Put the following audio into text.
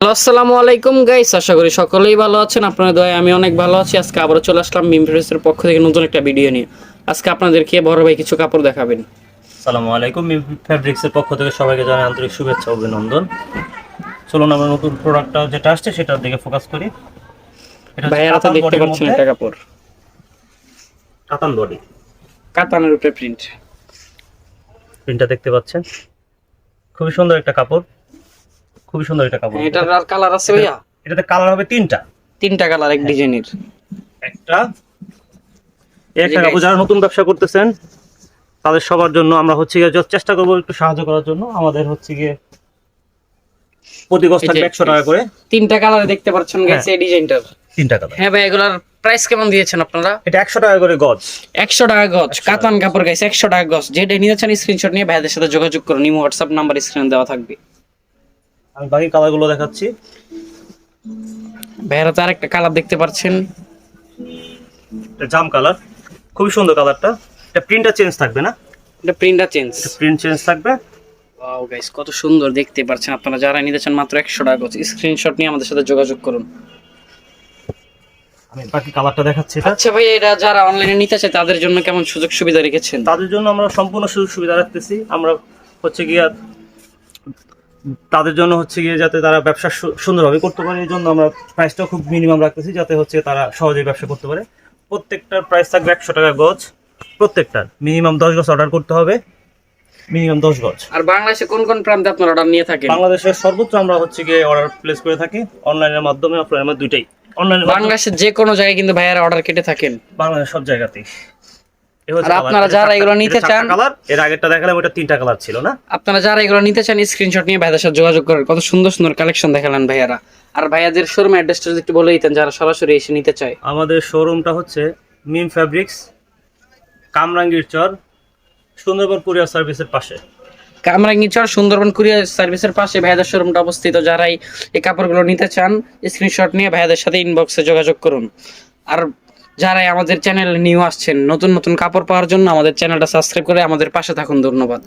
আসসালামু আলাইকুম গাইস, আশা করি সকলেই ভালো আছেন। আপনাদের দয়ায় আমি অনেক ভালো আছি। আজকে আবারও চলে আসলাম মিম ফ্যাব্রিক্সের পক্ষ থেকে নতুন একটা ভিডিও নিয়ে। আজকে আপনাদেরকে বড় ভাই কিছু কাপড় দেখাবেন। আসসালামু আলাইকুম। মিম ফ্যাব্রিক্সের পক্ষ থেকে সবাইকে জানাই আন্তরিক শুভেচ্ছা ও অভিনন্দন। চলুন আমরা নতুন প্রোডাক্টটা যেটা আসছে সেটার দিকে ফোকাস করি। এটা হচ্ছে ভাইয়ারা তো কাতান দেখতে বডির পাচ্ছেন মধ্যে, এটা কাপড় কাতান বডি কাতানের উপরে প্রিন্ট। প্রিন্টটা দেখতে পাচ্ছেন, খুবই সুন্দর একটা কাপড়, খুবই সুন্দর একটা কাপড়। এটার আর কালার আছে ভাইয়া? এটাতে কালার হবে তিনটা কালার এক ডিজাইনের। একটা একটা কাপড় যারা নতুন ব্যবসা করতেছেন তাদের সবার জন্য আমরা হচ্ছে গিয়ে চেষ্টা করবো একটু সাহায্য করার জন্য। আমাদের হচ্ছে গিয়ে প্রতি গজ থাকবে 100 টাকা করে। তিনটা কালারে দেখতে পাচ্ছেন গাইস এই ডিজাইনটার। তিনটা কালার। হ্যাঁ ভাই, এগুলার প্রাইস কেমন দিয়েছেন আপনারা? এটা 100 টাকা করে গজ। 100 টাকা গজ কাতান কাপড় গাইস, 100 টাকা গজ। যেটা নিতে চান স্ক্রিনশট নিয়ে ভাইদের সাথে যোগাযোগ করুন। ইমো হোয়াটসঅ্যাপ নাম্বার স্ক্রিনে দেওয়া থাকবে। আমি বাকি কালারগুলো দেখাচ্ছি। ভাইয়ারা তো আরেকটা কালার দেখতে পাচ্ছেন, এটা জাম কালার, খুবই সুন্দর কালারটা। এটা প্রিন্টটা চেঞ্জ থাকবে না, এটা প্রিন্টটা চেঞ্জ। প্রিন্ট চেঞ্জ থাকবে। ওয়াও গাইস, কত সুন্দর দেখতে পাচ্ছেন। আপনারা যারা নিতে চান মাত্র 100 টাকা গজ। স্ক্রিনশট নিয়ে আমাদের সাথে যোগাযোগ করুন। আমি বাকি কালারটা দেখাচ্ছি। এটা আচ্ছা ভাই, এটা যারা অনলাইনে নিতে চায় তাদের জন্য কেমন সুযোগ সুবিধা রেখেছেন? তাদের জন্য আমরা সম্পূর্ণ সুযোগ সুবিধা রাখতেছি। আমরা হচ্ছে গিয়ে তাদের জন্য হচ্ছে গিয়ে যাতে তারা ব্যবসা সুন্দরভাবে করতে পারে, এই জন্য আমরা প্রাইসটাও খুব মিনিমাম রাখতেছি যাতে হচ্ছে তারা সহজেই ব্যবসা করতে পারে। প্রত্যেকটার প্রাইস থাকবে 100 টাকা গজ। প্রত্যেকটার মিনিমাম 10 গজ অর্ডার করতে হবে, মিনিমাম 10 গজ। আর বাংলাদেশে কোন কোন প্রান্তে আপনারা অর্ডার নিয়ে থাকেন? বাংলাদেশের সর্বোচ্চ আমরা হচ্ছে গিয়ে অর্ডার প্লেস করে থাকি অনলাইনের মাধ্যমে, অফলাইনের মাধ্যমে, দুইটাই। অনলাইনে বাংলাদেশের যে কোনো জায়গায় কিন্তু ভাইয়ারা অর্ডার কেটে থাকেন। বাংলাদেশের সব জায়গাতেই। আর আপনারা যারা এগুলো নিতে চান, কালার এর আগেরটা দেখালাম, ওটা 3টা কালার ছিল না। আপনারা যারা এগুলো নিতে চান স্ক্রিনশট নিয়ে ভাইদের সাথে যোগাযোগ করেন। কত সুন্দর সুন্দর কালেকশন দেখালেন ভাইয়ারা। আর ভাইয়াদের শোরুম অ্যাড্রেসটা যদি একটু বলে দিতেন যারা সরাসরি এসে নিতে চায়। আমাদের শোরুমটা হচ্ছে মিম ফ্যাব্রিক্স, কামরাঙ্গীর চর, সুন্দরবন কুরিয়ার সার্ভিসের পাশে। কামরাঙ্গীরচর সুন্দরবন কুরিয়ার সার্ভিসের পাশে ভাইয়াদের শোরুমটা অবস্থিত। যারাই এই কাপড়গুলো নিতে চান স্ক্রিনশট নিয়ে ভাইয়াদের সাথে ইনবক্সে যোগাযোগ করুন। আর যারাই আমাদের চ্যানেলে নিউ আসছেন, নতুন নতুন কাপড় পাওয়ার জন্য আমাদের চ্যানেলটা সাবস্ক্রাইব করে আমাদের পাশে থাকুন। ধন্যবাদ।